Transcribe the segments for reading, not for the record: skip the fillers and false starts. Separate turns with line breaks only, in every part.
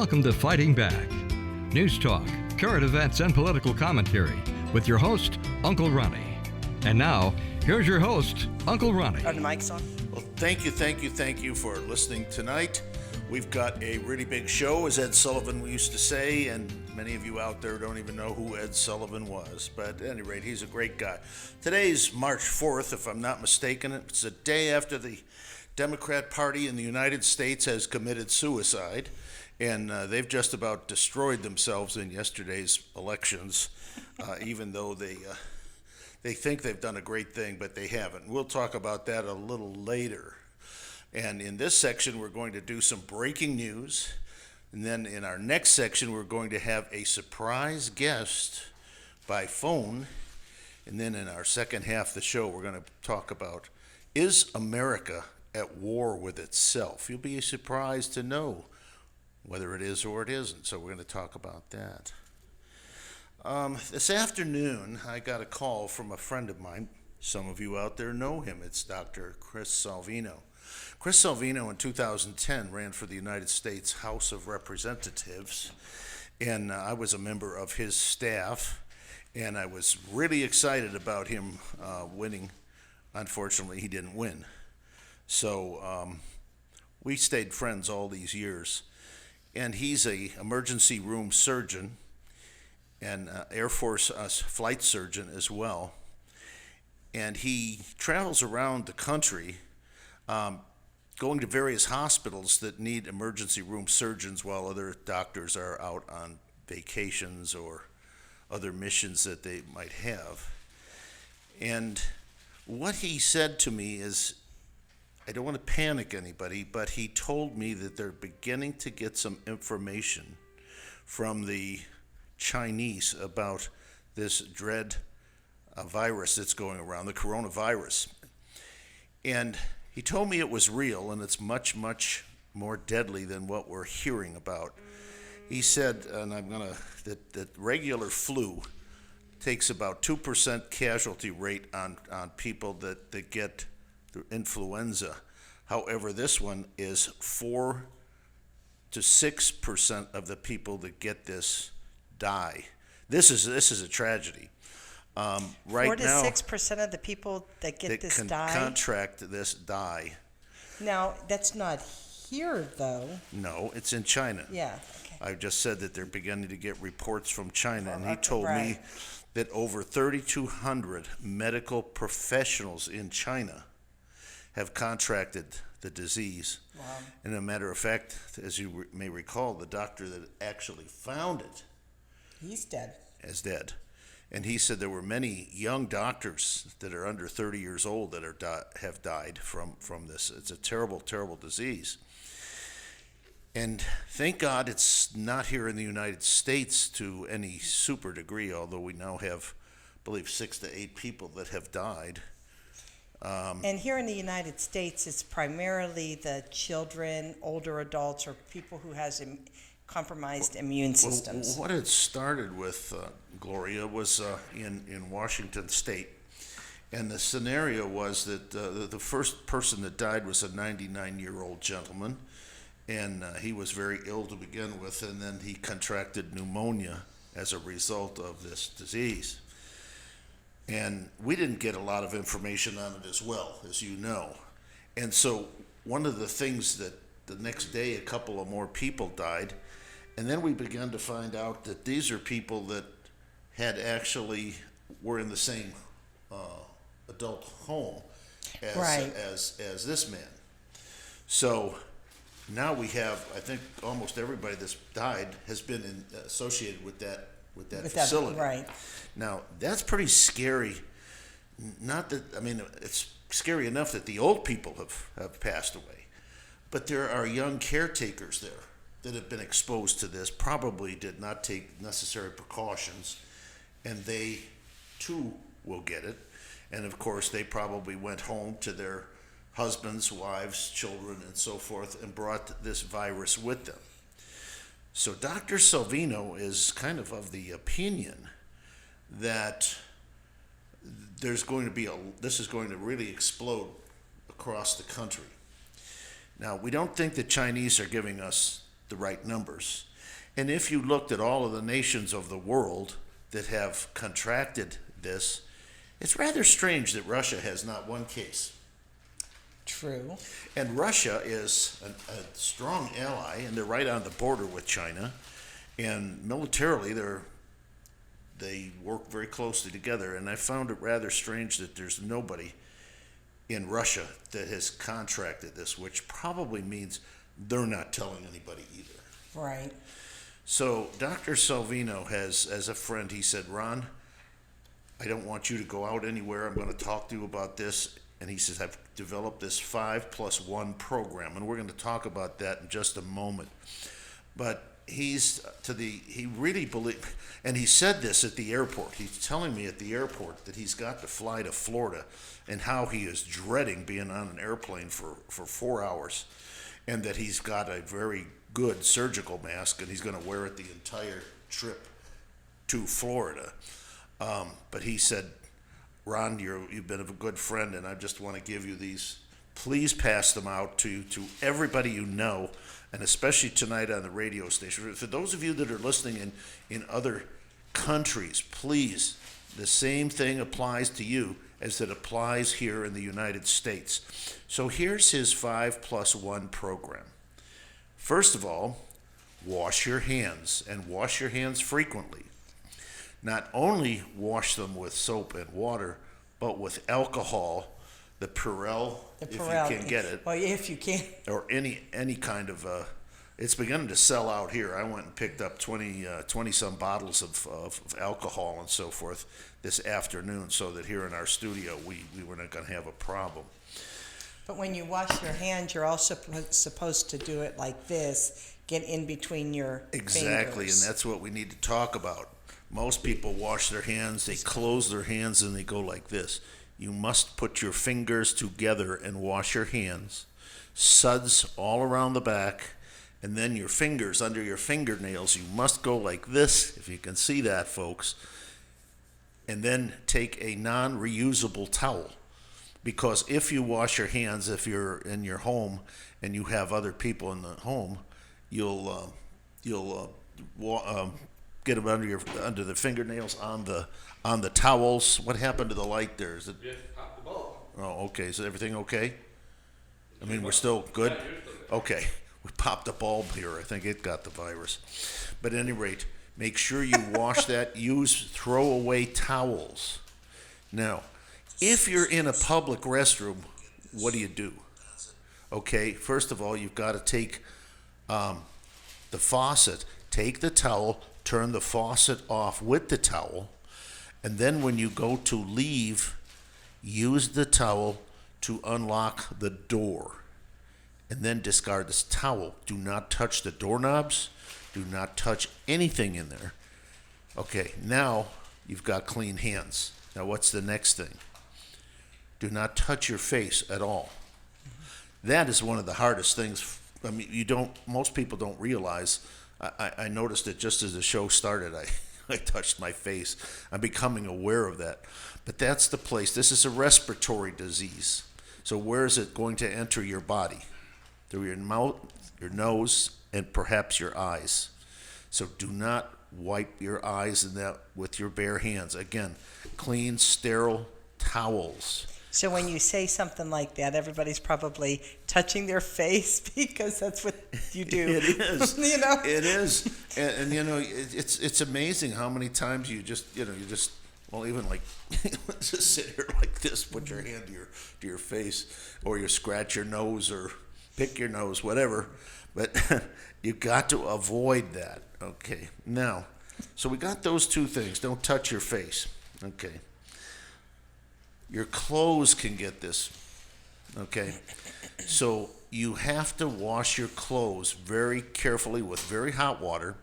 Welcome to Fighting Back. News talk, current events, and political commentary with your host, Uncle Ronnie. And now, here's your host, Uncle Ronnie.
Are the mics on?
Well, thank you for listening tonight. We've got a really big show, as Ed Sullivan used to say, and many of you out there don't even know who Ed Sullivan was. But at any rate, he's a great guy. Today's March 4th, if I'm not mistaken. It's the day after the Democrat Party in the United States has committed suicide, and they've just about destroyed themselves in yesterday's elections, even though they think they've done a great thing, but they haven't. We'll talk about that a little later. And in this section, we're going to do some breaking news. And then in our next section, we're going to have a surprise guest by phone. And then in our second half of the show, we're going to talk about, is America at war with itself? You'll be surprised to know whether it is or it isn't. So we're going to talk about that. This afternoon, I got a call from a friend of mine. Some of you out there know him. It's Dr. Chris Salvino. Chris Salvino in 2010 ran for the United States House of Representatives, and I was a member of his staff, and I was really excited about him winning. Unfortunately, he didn't win. So we stayed friends all these years, and he's a emergency room surgeon and Air Force flight surgeon as well, and he travels around the country going to various hospitals that need emergency room surgeons while other doctors are out on vacations or other missions that they might have. And what he said to me is, I don't want to panic anybody, but he told me that they're beginning to get some information from the Chinese about this dread virus that's going around, the coronavirus. And he told me it was real, and it's much, much more deadly than what we're hearing about. He said, and that regular flu takes about 2% casualty rate on people that get the influenza. However, this one is 4 to 6% of the people that get this die. This is a tragedy. Right
4 to
now,
6% of the people that get this die?
Contract this die.
Now, that's not here, though.
No, it's in China.
Yeah, okay.
I just said that they're beginning to get reports from China, and he
Okay,
told
right.
me that over 3,200 medical professionals in China have contracted the disease.
Wow.
And a matter of fact, as you may recall, the doctor that actually found it
He's dead.
is dead. And he said there were many young doctors that are under 30 years old that have died from this. It's a terrible, terrible disease. And thank God it's not here in the United States to any super degree, although we now have, I believe, 6 to 8 people that have died.
And here in the United States, it's primarily the children, older adults, or people who has compromised immune systems.
Well, what had started with, Gloria, was in Washington State. And the scenario was that the first person that died was a 99-year-old gentleman. And he was very ill to begin with, and then he contracted pneumonia as a result of this disease. And we didn't get a lot of information on it as well, as you know. And so one of the things that the next day a couple of more people died, and then we began to find out that these are people that had actually were in the same adult home as,
Right.
as this man. So now we have, I think, almost everybody that's died has been associated with that facility.
Right.
Now, that's pretty scary. Not that, I mean, it's scary enough that the old people have passed away. But there are young caretakers there that have been exposed to this, probably did not take necessary precautions, and they, too, will get it. And, of course, they probably went home to their husbands, wives, children, and so forth, and brought this virus with them. So Dr. Salvino is kind of the opinion that this is going to really explode across the country. Now, we don't think the Chinese are giving us the right numbers. And if you looked at all of the nations of the world that have contracted this, it's rather strange that Russia has not one case.
True.
And Russia is a strong ally, and they're right on the border with China. And militarily, they work very closely together. And I found it rather strange that there's nobody in Russia that has contracted this, which probably means they're not telling anybody either.
Right.
So Dr. Salvino has, as a friend, he said, Ron, I don't want you to go out anywhere. I'm going to talk to you about this. And he says, I've developed this 5+1 program. And we're going to talk about that in just a moment. But he really believes, and he said this at the airport. He's telling me at the airport that he's got to fly to Florida and how he is dreading being on an airplane for 4 hours. And that he's got a very good surgical mask and he's going to wear it the entire trip to Florida. But he said, Ron, you've been a good friend, and I just want to give you these. Please pass them out to everybody you know, and especially tonight on the radio station. For those of you that are listening in other countries, please, the same thing applies to you as it applies here in the United States. So here's his 5+1 program. First of all, wash your hands, and wash your hands frequently. Not only wash them with soap and water, but with alcohol, the Purell, if you can get it.
Well, if you can.
Or any kind of, it's beginning to sell out here. I went and picked up 20 some bottles of alcohol and so forth this afternoon, so that here in our studio we were not going to have a problem.
But when you wash your hands, you're also supposed to do it like this, get in between your
Exactly,
fingers.
and that's what we need to talk about. Most people wash their hands, they close their hands, and they go like this. You must put your fingers together and wash your hands. Suds all around the back, and then your fingers under your fingernails. You must go like this, if you can see that, folks. And then take a non-reusable towel. Because if you wash your hands, if you're in your home and you have other people in the home, you'll get them under the fingernails on the towels. What happened to the light there? Is it?
Just pop the bulb.
Oh, okay. Is everything okay? I mean, we're still good?
Yeah, you're still good.
Okay. We popped a bulb here. I think it got the virus. But at any rate, make sure you wash that. Use throwaway towels. Now, if you're in a public restroom, what do? Okay, first of all, you've got to take the faucet, take the towel, turn the faucet off with the towel, and then when you go to leave, use the towel to unlock the door, and then discard this towel. Do not touch the doorknobs. Do not touch anything in there. Okay, now you've got clean hands. Now what's the next thing? Do not touch your face at all. That is one of the hardest things. I mean, most people don't realize. I noticed it just as the show started. I touched my face. I'm becoming aware of that. But that's the place. This is a respiratory disease. So where is it going to enter your body? Through your mouth, your nose, and perhaps your eyes. So do not wipe your eyes in that with your bare hands. Again, clean, sterile towels.
So when you say something like that, everybody's probably touching their face because that's what you do.
It is.
You know?
It is. And you know, it's amazing how many times you just even like just sit here like this, put your hand to your face, or you scratch your nose or pick your nose, whatever. But you got to avoid that. Okay. Now, so we got those two things. Don't touch your face. Okay. Your clothes can get this, okay? So you have to wash your clothes very carefully with very hot water.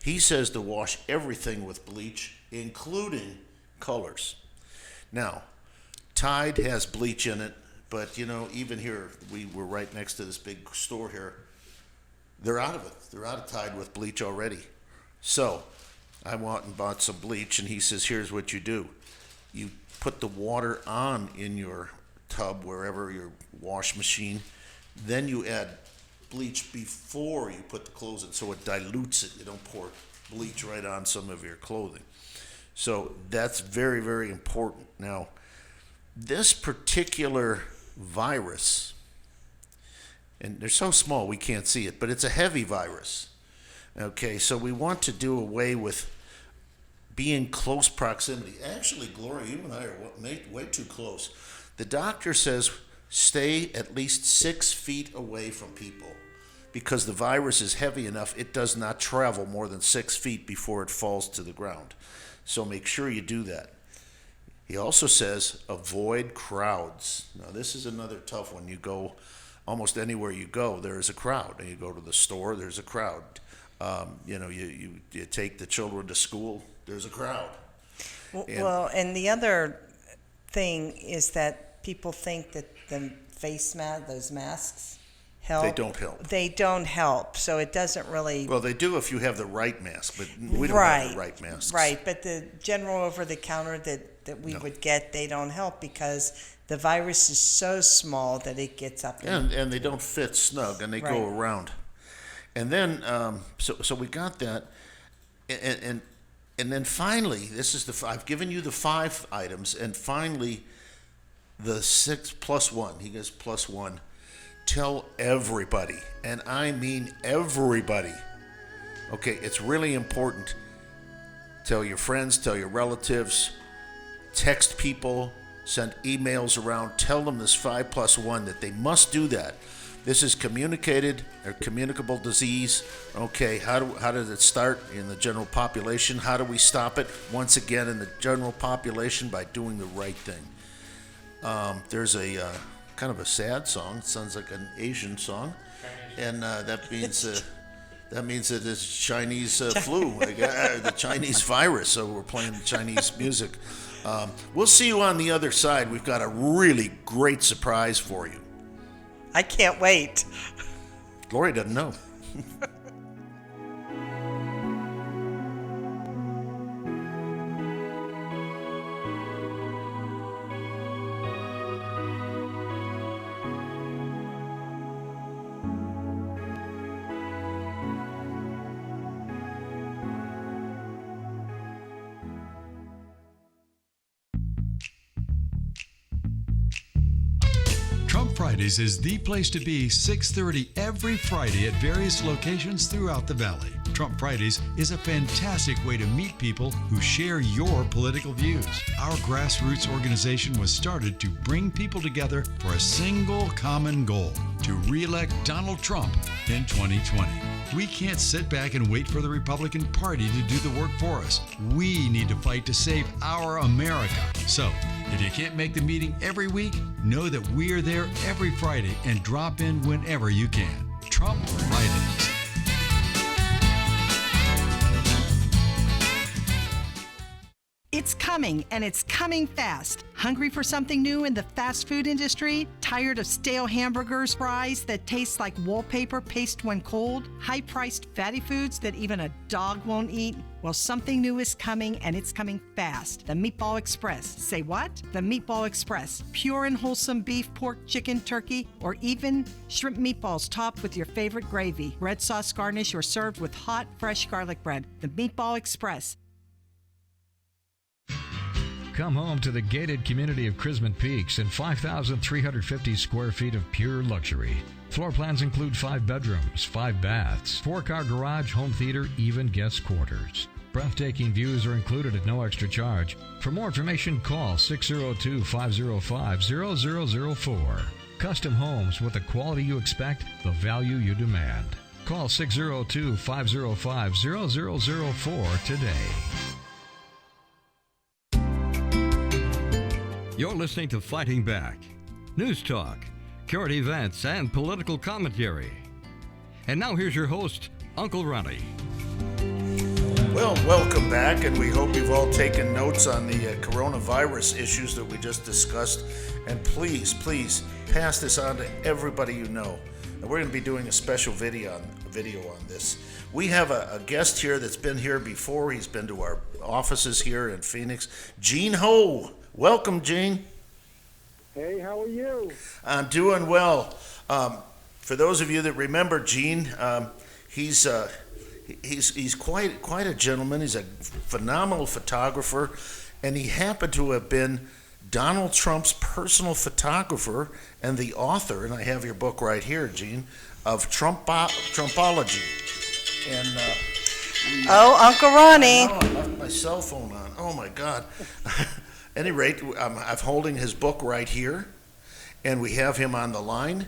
He says to wash everything with bleach, including colors. Now, Tide has bleach in it, but even here, we were right next to this big store here. They're out of it. They're out of Tide with bleach already. So I went and bought some bleach, and he says, here's what you do. You put the water on in your tub, wherever your wash machine. Then you add bleach before you put the clothes in, so it dilutes it. You don't pour bleach right on some of your clothing. So that's very, very important. Now, this particular virus, and they're so small we can't see it, but it's a heavy virus. Okay, so we want to do away with being close proximity. Actually, Gloria, you and I are way too close. The doctor says stay at least 6 feet away from people because the virus is heavy enough, it does not travel more than 6 feet before it falls to the ground. So make sure you do that. He also says avoid crowds. Now, this is another tough one. You go almost anywhere you go, there is a crowd. And you go to the store, there's a crowd. You take the children to school, there's a crowd.
And the other thing is that people think that the face mask, those masks, help.
They don't help.
They don't help, so it doesn't really.
Well, they do if you have the right mask, but we don't have the right masks.
Right, but the general over-the-counter that we would get, they don't help because the virus is so small that it gets up.
And they don't fit snug, and they go around. And then, so we got that, and then finally, this is I've given you the 5 items, and finally, the 6 plus 1. He goes plus 1. Tell everybody, and I mean everybody. Okay, it's really important. Tell your friends, tell your relatives, text people, send emails around, tell them this 5 plus 1 that they must do that. This is communicated or communicable disease. Okay, how does it start in the general population? How do we stop it? Once again, in the general population by doing the right thing. There's a kind of a sad song. It sounds like an Asian song, and that means that it's Chinese flu, the Chinese virus. So we're playing the Chinese music. We'll see you on the other side. We've got a really great surprise for you.
I can't wait.
Gloria doesn't know.
Trump Fridays is the place to be 6:30 every Friday at various locations throughout the Valley. Trump Fridays is a fantastic way to meet people who share your political views. Our grassroots organization was started to bring people together for a single common goal, to re-elect Donald Trump in 2020. We can't sit back and wait for the Republican Party to do the work for us. We need to fight to save our America. So, if you can't make the meeting every week, know that we're there every Friday and drop in whenever you can. Trump Fridays.
It's coming, and it's coming fast. Hungry for something new in the fast food industry? Tired of stale hamburgers, fries that taste like wallpaper paste when cold? High-priced fatty foods that even a dog won't eat? Well, something new is coming, and it's coming fast. The Meatball Express. Say what? The Meatball Express. Pure and wholesome beef, pork, chicken, turkey, or even shrimp meatballs topped with your favorite gravy. Red sauce garnish or served with hot, fresh garlic bread. The Meatball Express.
Come home to the gated community of Chrisman Peaks and 5,350 square feet of pure luxury. Floor plans include 5 bedrooms, 5 baths, 4-car garage, home theater, even guest quarters. Breathtaking views are included at no extra charge. For more information, call 602-505-0004. Custom homes with the quality you expect, the value you demand. Call 602-505-0004 today. You're listening to Fighting Back. News talk, current events, and political commentary. And now here's your host, Uncle Ronnie.
Well, welcome back, and we hope you've all taken notes on the coronavirus issues that we just discussed. And please, please pass this on to everybody you know. And we're going to be doing a special video on this. We have a guest here that's been here before. He's been to our offices here in Phoenix. Gene Ho. Welcome, Gene.
Hey, how are you?
I'm doing well. For those of you that remember Gene, he's quite a gentleman. He's a phenomenal photographer, and he happened to have been Donald Trump's personal photographer and the author, and I have your book right here, Gene, of Trumpology. And
Uncle Ronnie.
I left my cell phone on. Oh my God. At any rate, I'm holding his book right here, and we have him on the line.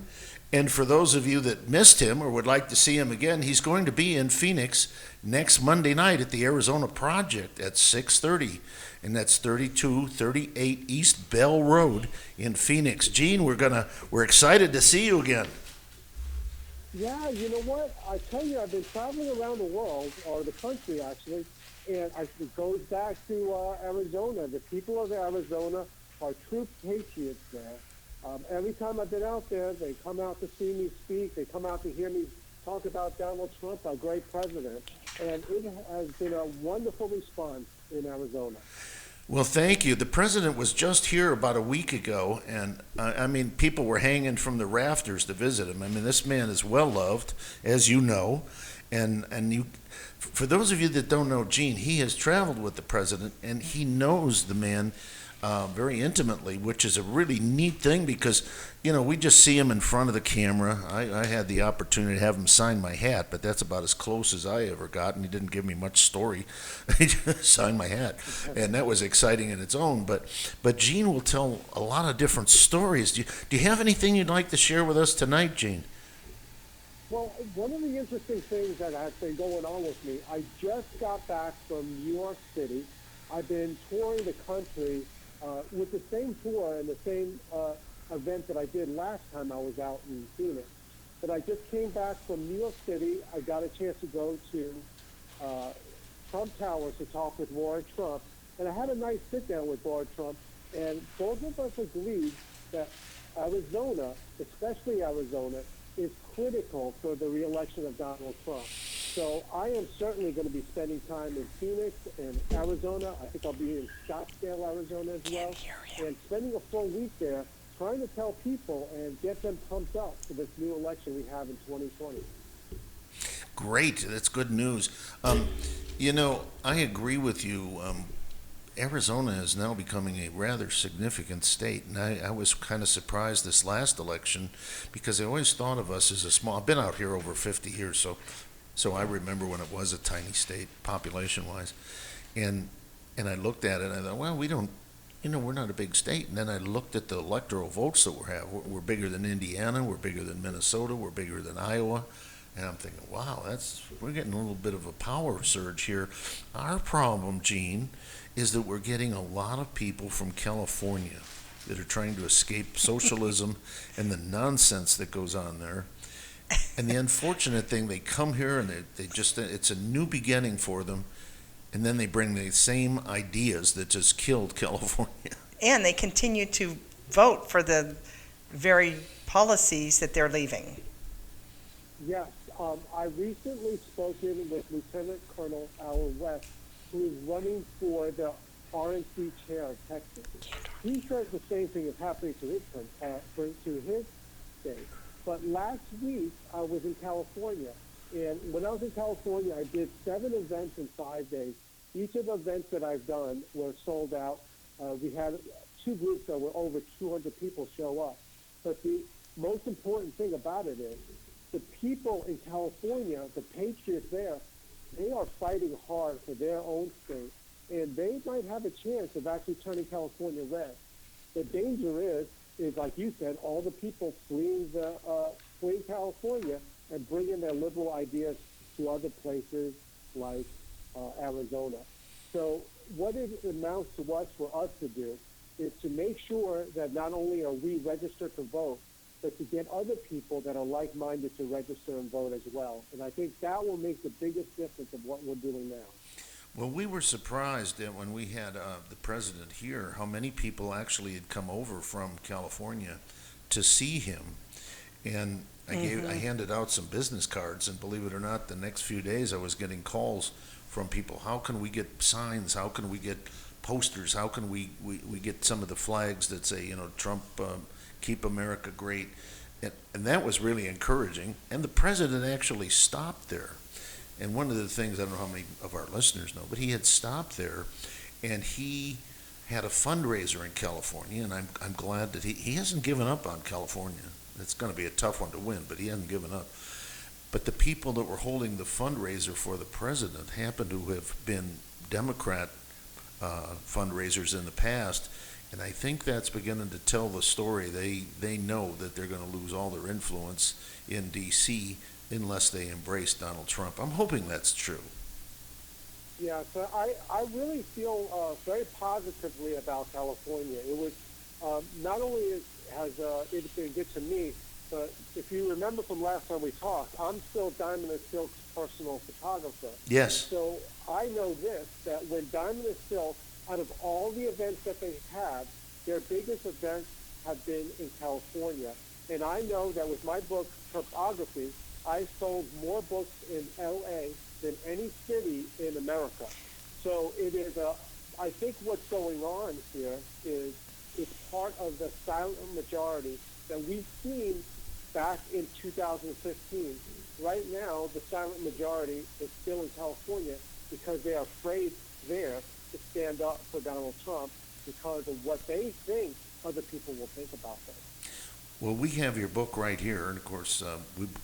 And for those of you that missed him or would like to see him again, he's going to be in Phoenix next Monday night at the Arizona Project at 6:30, and that's 3238 East Bell Road in Phoenix. Gene, we're excited to see you again.
Yeah, you know what? I tell you, I've been traveling around the world, or the country actually, and it goes back to Arizona. The people of Arizona are true patriots there. Every time I've been out there, they come out to see me speak. They come out to hear me talk about Donald Trump, our great president. And it has been a wonderful response in Arizona.
Well, thank you. The president was just here about a week ago, and I mean, people were hanging from the rafters to visit him. I mean, this man is well loved, as you know, and you. For those of you that don't know Gene, he has traveled with the president, and he knows the man very intimately, which is a really neat thing because, you know, we just see him in front of the camera. I had the opportunity to have him sign my hat, but that's about as close as I ever got, and he didn't give me much story. He just signed my hat, and that was exciting in its own. But Gene will tell a lot of different stories. Do you have anything you'd like to share with us tonight, Gene?
Well, one of the interesting things that has been going on with me, I just got back from New York City. I've been touring the country with the same tour and the same event that I did last time I was out in Phoenix. But I just came back from New York City. I got a chance to go to Trump Towers to talk with Warren Trump. And I had a nice sit-down with Warren Trump. And both of us agreed that Arizona, especially Arizona, is critical for the re-election of Donald Trump. So I am certainly going to be spending time in Phoenix and Arizona. I think I'll be in Scottsdale, Arizona as well. And spending a full week there trying to tell people and get them pumped up for this new election we have in 2020.
Great. That's good news. You know, I agree with you. Arizona is now becoming a rather significant state, and I was kind of surprised this last election because I always thought of us as a small. I've been out here over 50 years, so I remember when it was a tiny state population-wise, and I looked at it and I thought, well, we don't, you know, we're not a big state. And then I looked at the electoral votes that we have. We're bigger than Indiana, we're bigger than Minnesota, we're bigger than Iowa. And I'm thinking, wow, we're getting a little bit of a power surge here. Our problem, Gene, is that we're getting a lot of people from California that are trying to escape socialism and the nonsense that goes on there. And the unfortunate thing, they come here and they just, it's a new beginning for them, and then they bring the same ideas that just killed California.
And they continue to vote for the very policies that they're leaving.
Yes, I recently spoken with Lieutenant Colonel Al West, who is running for the RNC chair of Texas. He said the same thing is happening to his state. But last week, I was in California. And when I was in California, I did 7 events in 5 days. Each of the events that I've done were sold out. We had 2 groups that were over 200 people show up. But the most important thing about it is the people in California, the patriots there, they are fighting hard for their own state, and they might have a chance of actually turning California red. The danger is like you said, all the people fleeing California and bringing their liberal ideas to other places like Arizona. So what it amounts to for us to do is to make sure that not only are we registered to vote, but to get other people that are like-minded to register and vote as well. And I think that will make the biggest difference of what we're doing now.
Well, we were surprised that when we had the president here, how many people actually had come over from California to see him. And I handed out some business cards, and believe it or not, the next few days I was getting calls from people. How can we get signs? How can we get posters? How can we get some of the flags that say, you know, Trump, keep America great? And that was really encouraging. And the president actually stopped there. And one of the things, I don't know how many of our listeners know, but he had stopped there, and he had a fundraiser in California, and I'm glad that he hasn't given up on California. It's going to be a tough one to win, but he hasn't given up. But the people that were holding the fundraiser for the president happen to have been Democrat fundraisers in the past, and I think that's beginning to tell the story. They know that they're going to lose all their influence in D.C. unless they embrace Donald Trump. I'm hoping that's true.
Yeah, so I really feel very positively about California. It was not only has it been good to me, but if you remember from last time we talked, I'm still Diamond and Silk's personal photographer.
Yes.
So I know this, that when Diamond and Silk, out of all the events that they have, their biggest events have been in California. And I know that with my book, Trumpography, I sold more books in L.A. than any city in America. So it is I think what's going on here is it's part of the silent majority that we've seen back in 2015. Right now, the silent majority is still in California because they are afraid there to stand up for Donald Trump because of what they think other people will think about them.
Well, we have your book right here, and of course,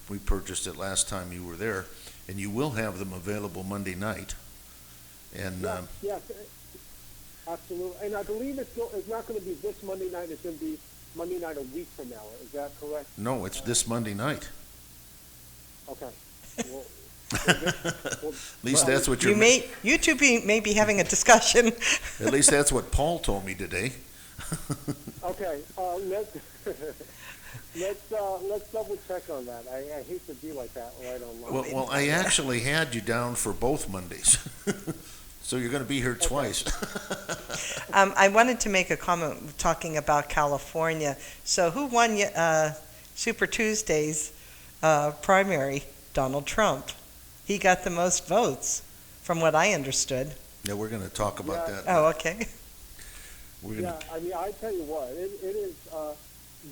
we purchased it last time you were there, and you will have them available Monday night. And
yes, absolutely. And I believe it's not going to be this Monday night. It's going to be Monday night a week from now. Is that correct?
No, it's this Monday night.
Okay. Well,
at least that's what
you two may be having a discussion.
At least that's what Paul told me today.
Okay. Let's double check on that. I hate to be like that right online.
Well, I actually had you down for both Mondays, so you're going to be here twice.
I wanted to make a comment talking about California. So who won Super Tuesday's primary? Donald Trump. He got the most votes, from what I understood.
Yeah, we're going to talk about that.
Oh, okay.
I mean, I tell you what, it is.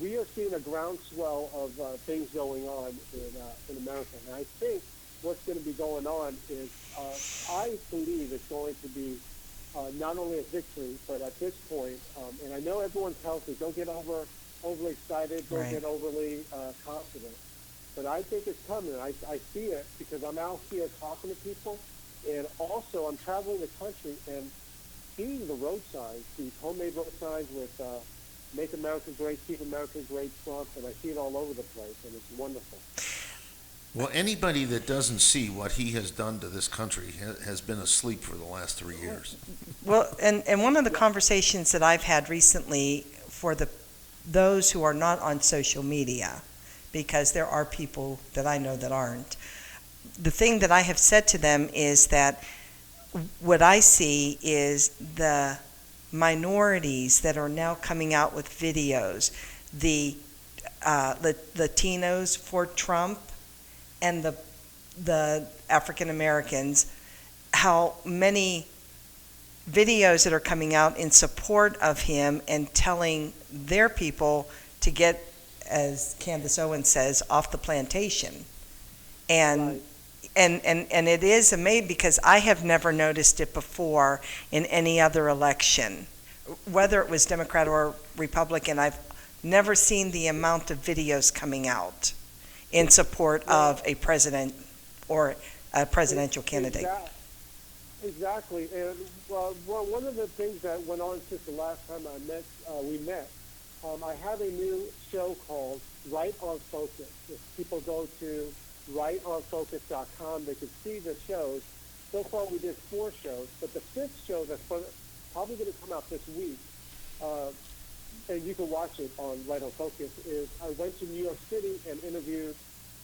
We are seeing a groundswell of things going on in America, and I think what's going to be going on is, I believe it's going to be not only a victory, but at this point, and I know everyone tells me don't get overly excited, don't get overly confident, but I think it's coming. I see it because I'm out here talking to people, and also I'm traveling the country and seeing the road signs, these homemade road signs with Make America Great, Keep America Great, Trump, and I see it all over the place, and it's wonderful.
Well, anybody that doesn't see what he has done to this country has been asleep for the last 3 years.
Well, and one of the conversations that I've had recently for those who are not on social media, because there are people that I know that aren't, the thing that I have said to them is that what I see is the minorities that are now coming out with videos, the Latinos for Trump and the African Americans, how many videos that are coming out in support of him and telling their people to get, as Candace Owens says, off the plantation. And and it is amazing because I have never noticed it before in any other election, whether it was Democrat or Republican. I've never seen the amount of videos coming out in support of a president or a presidential candidate.
Exactly. And one of the things that went on since the last time we met, I have a new show called Right on Focus. If people go to rightonfocus.com, they can see the shows. So far we did 4 shows, but the 5th show that's probably going to come out this week, and you can watch it on Right on Focus, is I went to New York City and interviewed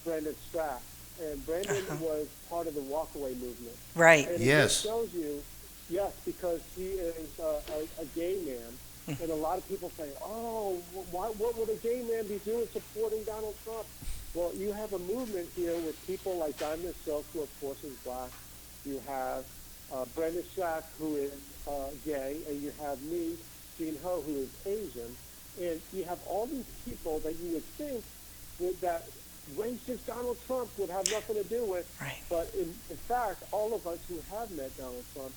Brandon Strack. And Brandon was part of the walkaway movement.
Right.
And
yes.
It shows you, yes, because he is a gay man. And a lot of people say, oh, what would a gay man be doing supporting Donald Trump? Well, you have a movement here with people like Diamond Silk, who of course is black. You have Brandon Strack, who is gay. And you have me, Jean Ho, who is Asian. And you have all these people that you would think that racist Donald Trump would have nothing to do with.
Right.
But in fact, all of us who have met Donald Trump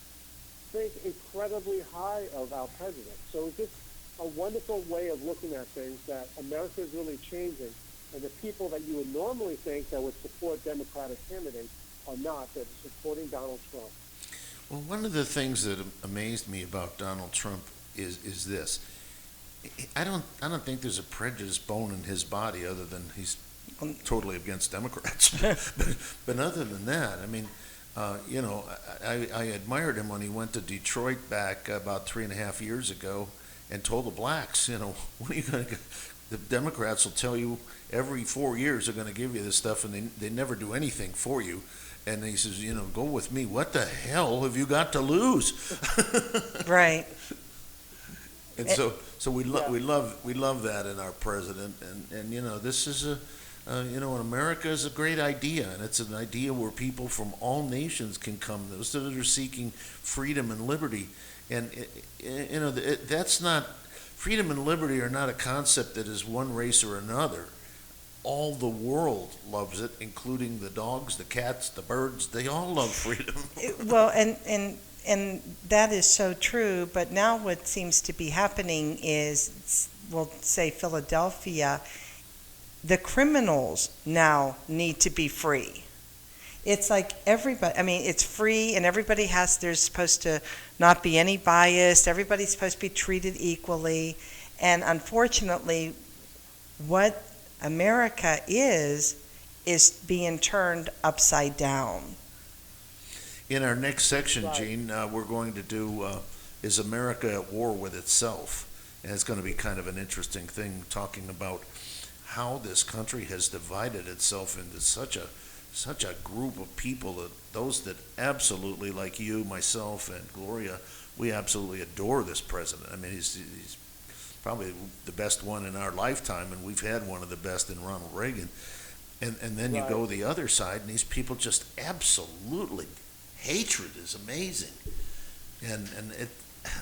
think incredibly high of our president. So it's just a wonderful way of looking at things, that America is really changing, and the people that you would normally think that would support Democratic candidates are not. They're supporting Donald Trump.
Well, one of the things that amazed me about Donald Trump is this. I don't think there's a prejudiced bone in his body other than he's totally against Democrats. but other than that, I mean, I admired him when he went to Detroit back about 3.5 years ago and told the blacks, when are you going to? The Democrats will tell you every 4 years they're going to give you this stuff, and they never do anything for you. And he says, go with me. What the hell have you got to lose?
Right.
And so we love that in our president, and this is in America is a great idea, and it's an idea where people from all nations can come. Those that are seeking freedom and liberty, and that's not freedom and liberty are not a concept that is one race or another. All the world loves it, including the dogs, the cats, the birds. They all love freedom.
Well, and that is so true. But now what seems to be happening is, we'll say Philadelphia, the criminals now need to be free. It's like everybody, it's free, and there's supposed to not be any bias. Everybody's supposed to be treated equally. And unfortunately, what America is being turned upside down.
In our next section, Gene, we're going to do Is America at War with Itself? And it's going to be kind of an interesting thing, talking about how this country has divided itself into such a group of people, those that absolutely, like you, myself, and Gloria, we absolutely adore this president. He's probably the best one in our lifetime, and we've had one of the best in Ronald Reagan. And then you go the other side, and these people just absolutely, hatred is amazing. And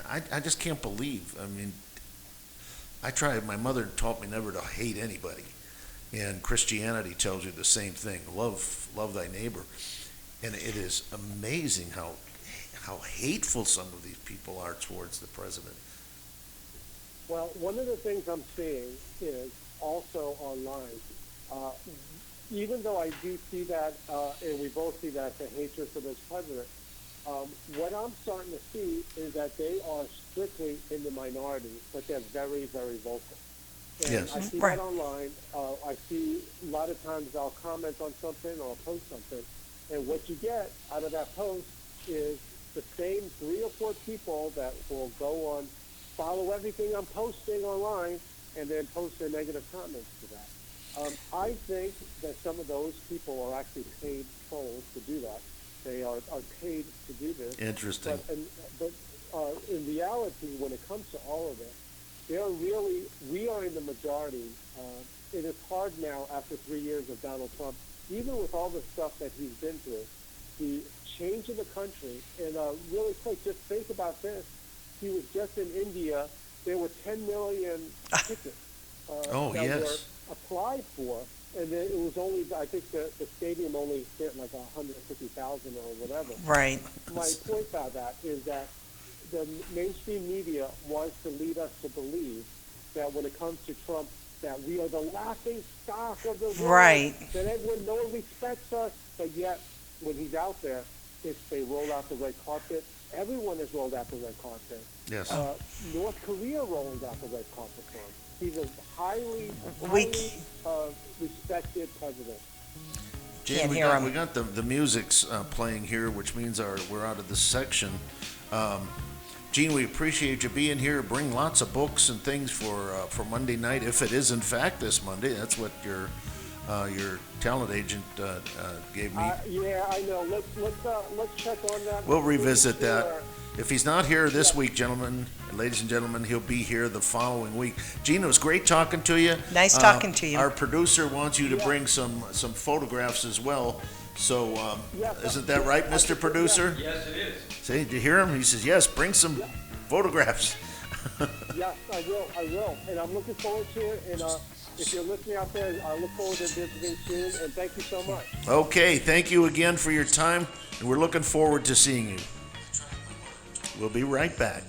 I just can't believe. My mother taught me never to hate anybody. And Christianity tells you the same thing. Love thy neighbor. And it is amazing how hateful some of these people are towards the president.
Well, one of the things I'm seeing is also online, even though I do see that, and we both see that, the hatred for this president, what I'm starting to see is that they are strictly in the minority, but they're very, very vocal. And
yes.
I see that online. I see a lot of times I'll comment on something or I'll post something, and what you get out of that post is the same 3 or 4 people that will go on, follow everything I'm posting online, and then post their negative comments to that. I think that some of those people are actually paid trolls to do that. They are paid to do this.
Interesting.
But in reality, when it comes to all of it, we are in the majority. It is hard now after 3 years of Donald Trump, even with all the stuff that he's been through, the change in the country. And really quick, just think about this. He was just in India. There were 10 million tickets that were applied for, and then it was only, I think the stadium only fit like 150,000 or whatever.
Right.
My point about that is that the mainstream media wants to lead us to believe that when it comes to Trump, that we are the laughing stock of the world,
right,
that everyone, no one respects us, but yet when he's out there, they roll out the red carpet. Everyone has rolled out the red carpet.
Yes.
North Korea rolled out the red carpet for him. He's a highly respected president.
Gene, we got the music's playing here, which means we're out of this section. Gene, we appreciate you being here. Bring lots of books and things for Monday night, if it is in fact this Monday. That's what your talent agent gave me.
Yeah, I know. Let's check on that.
We'll revisit that. If he's not here this week, ladies and gentlemen, he'll be here the following week. Gene, it was great talking to you.
Nice talking to you.
Our producer wants you to bring some photographs as well. So isn't that right, Mr. Producer?
Yes, it is.
See, did you hear him? He says, yes, bring some photographs.
Yes, I will. And I'm looking forward to it. And if you're listening out there, I look forward to visiting soon, and thank you so much.
Okay, thank you again for your time, and we're looking forward to seeing you. We'll be right back.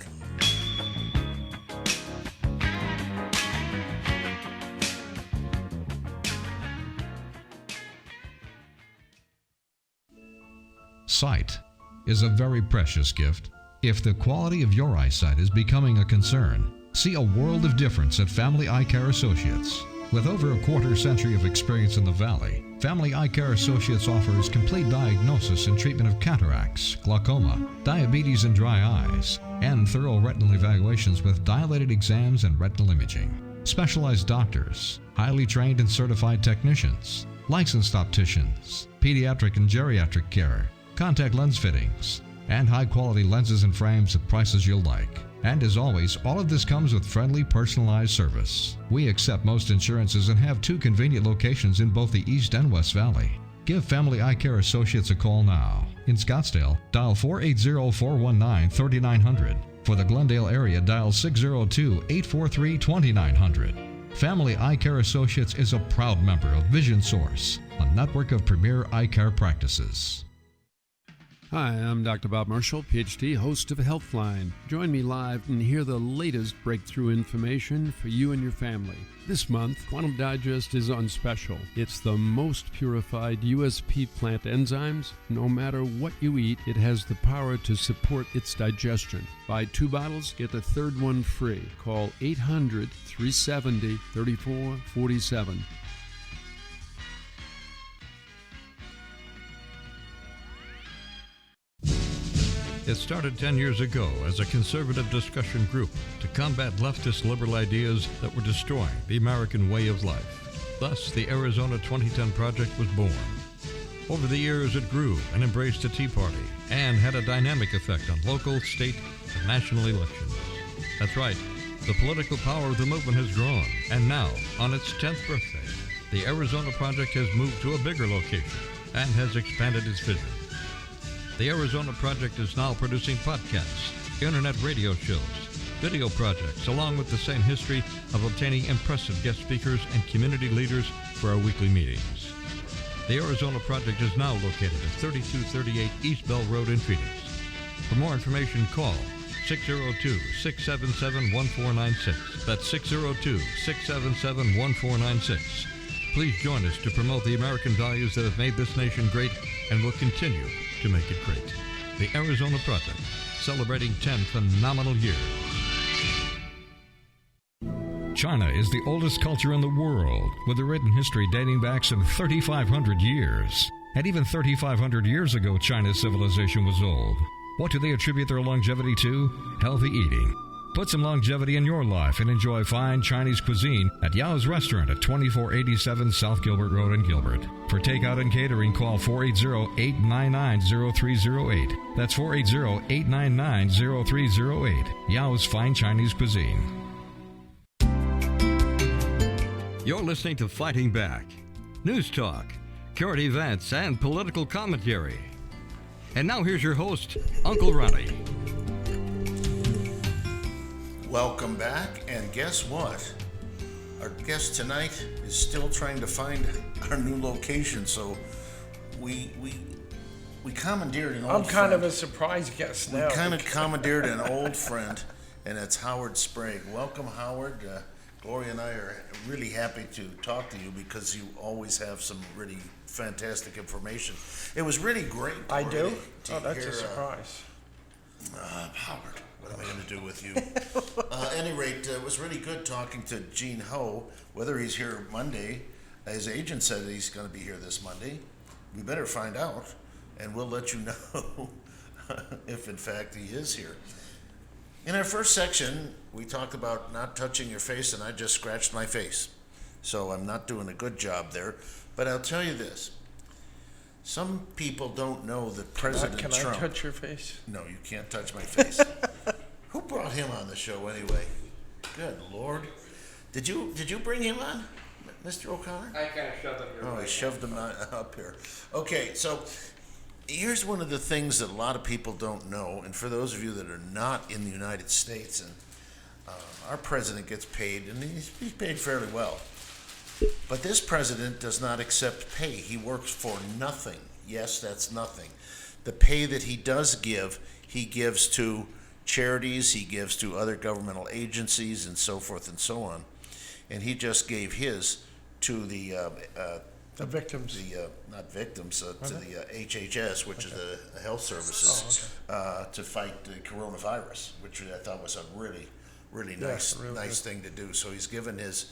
Sight is a very precious gift. If the quality of your eyesight is becoming a concern, see a world of difference at Family Eye Care Associates. With over a quarter century of experience in the Valley, Family Eye Care Associates offers complete diagnosis and treatment of cataracts, glaucoma, diabetes and dry eyes, and thorough retinal evaluations with dilated exams and retinal imaging. Specialized doctors, highly trained and certified technicians, licensed opticians, pediatric and geriatric care, contact lens fittings, and high-quality lenses and frames at prices you'll like. And as always, all of this comes with friendly, personalized service. We accept most insurances and have 2 convenient locations in both the East and West Valley. Give Family Eye Care Associates a call now. In Scottsdale, dial 480-419-3900. For the Glendale area, dial 602-843-2900. Family Eye Care Associates is a proud member of Vision Source, a network of premier eye care practices.
Hi, I'm Dr. Bob Marshall, PhD, host of Healthline. Join me live and hear the latest breakthrough information for you and your family. This month, Quantum Digest is on special. It's the most purified USP plant enzymes. No matter what you eat, it has the power to support its digestion. Buy 2 bottles, get the 3rd one free. Call 800-370-3447.
It started 10 years ago as a conservative discussion group to combat leftist liberal ideas that were destroying the American way of life. Thus, the Arizona 2010 Project was born. Over the years, it grew and embraced the Tea Party and had a dynamic effect on local, state, and national elections. That's right, the political power of the movement has grown, and now, on its 10th birthday, the Arizona Project has moved to a bigger location and has expanded its vision. The Arizona Project is now producing podcasts, internet radio shows, video projects, along with the same history of obtaining impressive guest speakers and community leaders for our weekly meetings. The Arizona Project is now located at 3238 East Bell Road in Phoenix. For more information, call 602-677-1496. That's 602-677-1496. Please join us to promote the American values that have made this nation great and will continue to make it great. The Arizona Project, celebrating 10 phenomenal years. China is the oldest culture in the world, with a written history dating back some 3,500 years. And even 3,500 years ago, China's civilization was old. What do they attribute their longevity to? Healthy eating. Put some longevity in your life and enjoy fine Chinese cuisine at Yao's Restaurant at 2487 South Gilbert Road in Gilbert. For takeout and catering, call 480-899-0308. That's 480-899-0308. Yao's Fine Chinese Cuisine. You're listening to Fighting Back. News talk, current events, and political commentary. And now here's your host, Uncle Ronnie.
Welcome back, and guess what? Our guest tonight is still trying to find our new location, so we commandeered an old friend.
I'm kind of a surprise guest now.
We kind of commandeered an old friend, and it's Howard Sprague. Welcome, Howard. Gloria and I are really happy to talk to you because you always have some really fantastic information. It was really great.
I do?
To
that's
hear,
a surprise.
Howard. What am I going to do with you? At any rate, it was really good talking to Gene Ho. Whether he's here Monday, his agent said he's going to be here this Monday. We better find out, and we'll let you know if, in fact, he is here. In our first section, we talked about not touching your face, and I just scratched my face. So I'm not doing a good job there. But I'll tell you this. Some people don't know that President Trump...
Can I touch your face?
No, you can't touch my face. Who brought him on the show anyway? Good Lord. Did you bring him on, Mr. O'Connor?
I kind of shoved him here.
Oh, he shoved him up here. Okay, so here's one of the things that a lot of people don't know, and for those of you that are not in the United States, and our president gets paid, and he's paid fairly well. But this president does not accept pay. He works for nothing. Yes, that's nothing. The pay that he does give, he gives to charities, he gives to other governmental agencies, and so forth and so on. And he just gave his to the
victims.
Not victims, to the HHS, which is the health services, to fight the coronavirus, which I thought was a really nice thing to do. So he's given his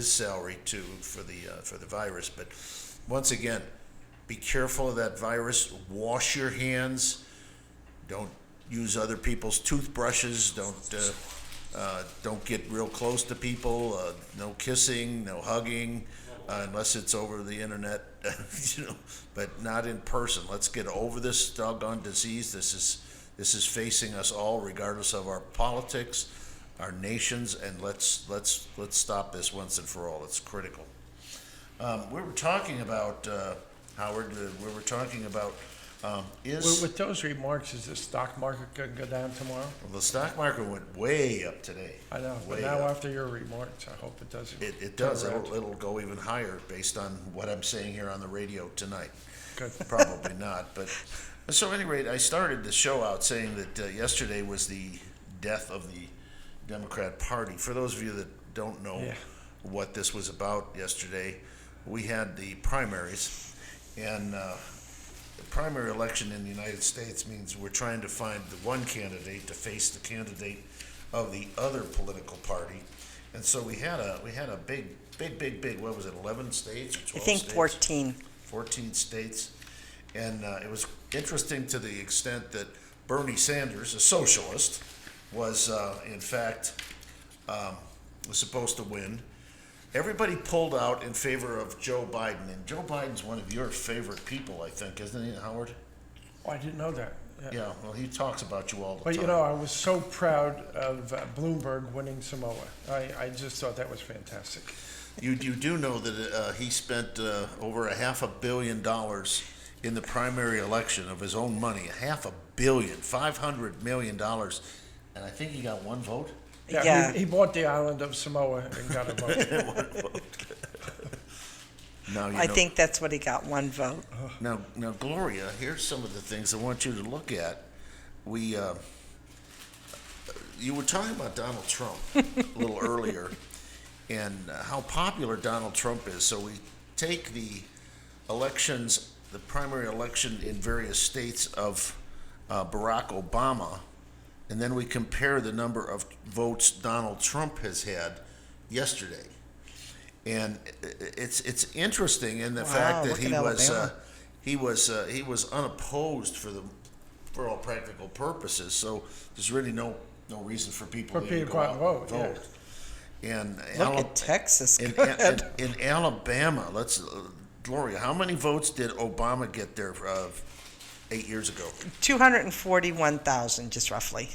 salary for the virus. But once again, be careful of that virus. Wash your hands. Don't use other people's toothbrushes. Don't get real close to people. No kissing, no hugging, unless it's over the internet. But not in person. Let's get over this doggone disease. This is facing us all, regardless of our politics, our nations, and let's stop this once and for all. It's critical. We were talking about Howard. We were talking about
With those remarks, is the stock market going to go down tomorrow?
Well, the stock market went way up today.
I know, but now after your remarks, I hope it doesn't.
It does. It'll go even higher based on what I'm saying here on the radio tonight.
Good.
Probably not. But so, at any rate, I started the show out saying that yesterday was the death of the Democrat Party. For those of you that don't know what this was about yesterday, we had the primaries, and the primary election in the United States means we're trying to find the one candidate to face the candidate of the other political party. And so we had a big, what was it, 11 states or 12
I think
states?
14.
14 states. And it was interesting to the extent that Bernie Sanders, a socialist, was in fact was supposed to win. Everybody pulled out in favor of Joe Biden, and Joe Biden's one of your favorite people, I think, isn't he, Howard?
Oh, I didn't know that.
Yeah, well, he talks about you all the
But
time.
you know, I was so proud of Bloomberg winning Samoa. I just thought that was fantastic.
You do know that he spent over $500 million in the primary election of his own money. $500 million, $500 million, and I think he got one vote.
Yeah. He bought the island of Samoa and got a vote.
Now,
I think that's what he got, one vote.
Now, Gloria, here's some of the things I want you to look at. You were talking about Donald Trump a little earlier, and how popular Donald Trump is. So we take the elections, the primary election in various states of Barack Obama, and then we compare the number of votes Donald Trump has had yesterday. And it's interesting in the fact that he was unopposed for all practical purposes. So there's really no reason for people to go out and vote.
Yeah.
And
look at Texas.
in Alabama, Gloria, how many votes did Obama get there 8 years ago?
241,000, just roughly.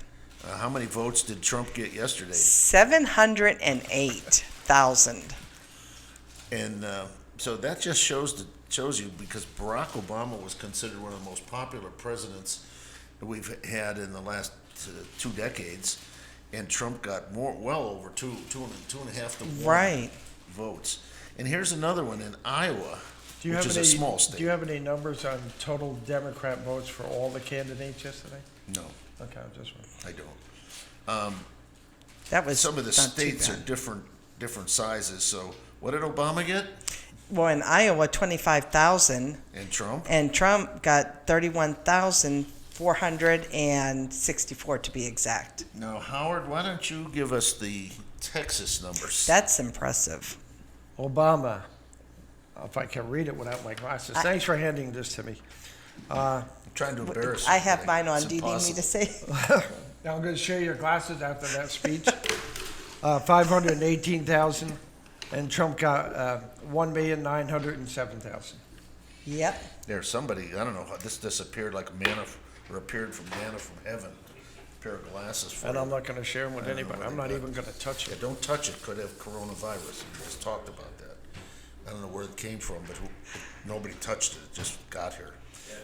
How many votes did Trump get yesterday?
708,000.
And so that just shows you, because Barack Obama was considered one of the most popular presidents that we've had in the last 2 decades, and Trump got well over two and a half to 1 votes. And here's another one in Iowa, which is a small state.
Do you have any numbers on total Democrat votes for all the candidates yesterday?
No.
Okay, I just wondering.
I don't.
That was
some of the states are different sizes. So what did Obama get?
Well, in Iowa, 25,000.
And Trump?
And Trump got 31,464 to be exact.
Now, Howard, why don't you give us the Texas numbers?
That's impressive.
Obama, if I can read it without my glasses. Thanks for handing this to me.
I'm trying to embarrass you.
I have mine on. Do you need me to say?
Now I'm going to share your glasses after that speech. 518,000, and Trump got 1,907,000.
Yep.
There's somebody, I don't know, this disappeared like manna, or appeared from manna from heaven. A pair of glasses for
And
you.
I'm not going to share them with anybody. I'm not even going to touch
Yeah,
it.
don't touch it. Could have coronavirus. We just talked about that. I don't know where it came from, but nobody touched it. It just got here.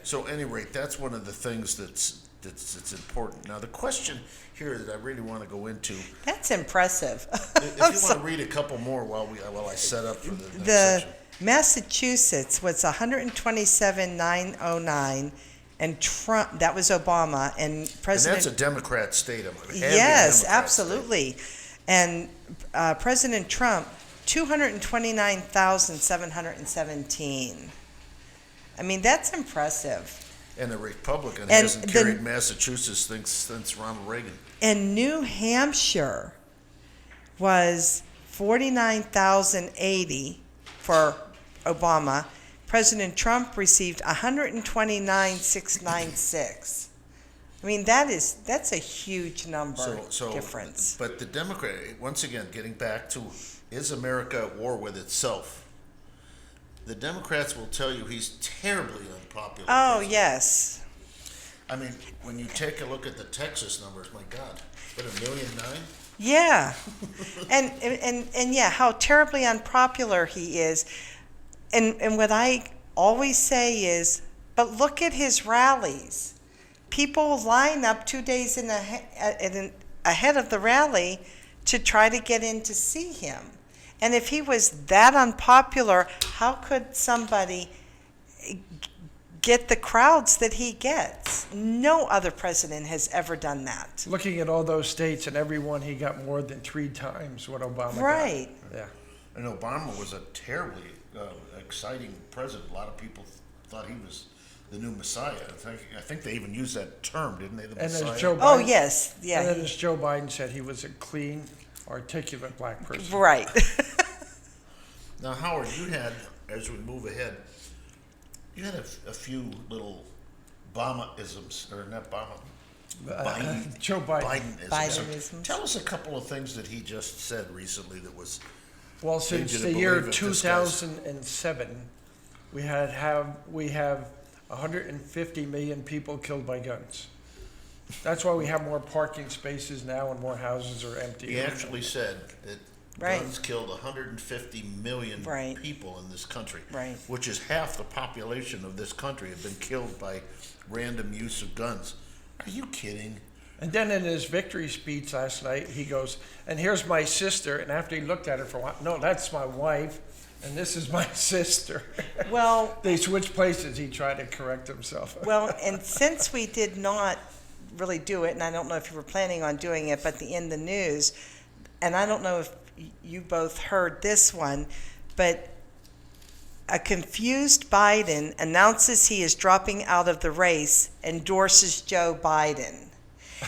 So, at any rate, that's one of the things that's it's important. Now, the question here that I really want to go into,
That's impressive.
if you want to read a couple more while I set up for the next
The
section.
Massachusetts was 127,909, and Trump, that was Obama, and
And
President.
that's a Democrat state. Heavy
Yes,
Democrat
absolutely. And President Trump, 229,717. I mean, that's impressive.
State. And a Republican
And
hasn't
the-
carried Massachusetts since Ronald Reagan.
And New Hampshire was 49,080 for Obama. President Trump received 129,696. I mean, that's a huge number difference.
But the Democrat, once again, getting back to, is America at war with itself? The Democrats will tell you he's terribly unpopular.
Oh,
president.
yes.
I mean, when you take a look at the Texas numbers, my God, what, 1,000,009?
Yeah. and yeah, how terribly unpopular he is. And what I always say is, but look at his rallies. People line up 2 days ahead of the rally to try to get in to see him. And if he was that unpopular, how could somebody get the crowds that he gets? No other president has ever done that.
Looking at all those states and every one, he got more than 3 times what Obama got.
Right.
Yeah.
And Obama was a terribly exciting president. A lot of people thought he was the new Messiah. I think they even used that term, didn't they? The
And
Messiah.
as Joe Biden,
Oh, yes. Yeah.
And then as Joe Biden said, he was a clean, articulate black person.
Right.
Now, Howard, you had, as we move ahead, you had a few little Obama-isms, or not Obama,
Joe Biden.
Biden-isms.
Biden-isms.
Tell us a couple of things that he just said recently that was.
Well, since
you to
the year
believe it, this guy's-
2007, we have 150 million people killed by guns. That's why we have more parking spaces now and more houses are empty.
He actually said that
Right.
guns killed 150 million
Right.
people in this country,
Right.
which is half the population of this country have been killed by random use of guns. Are you kidding?
And then in his victory speech last night, he goes, and here's my sister. And after he looked at her for a while, no, that's my wife, and this is my sister.
Well,
They switched places. He tried to correct himself.
well, and since we did not really do it, and I don't know if you were planning on doing it, but in the news, and I don't know if you both heard this one, but a confused Biden announces he is dropping out of the race, endorses Joe Biden.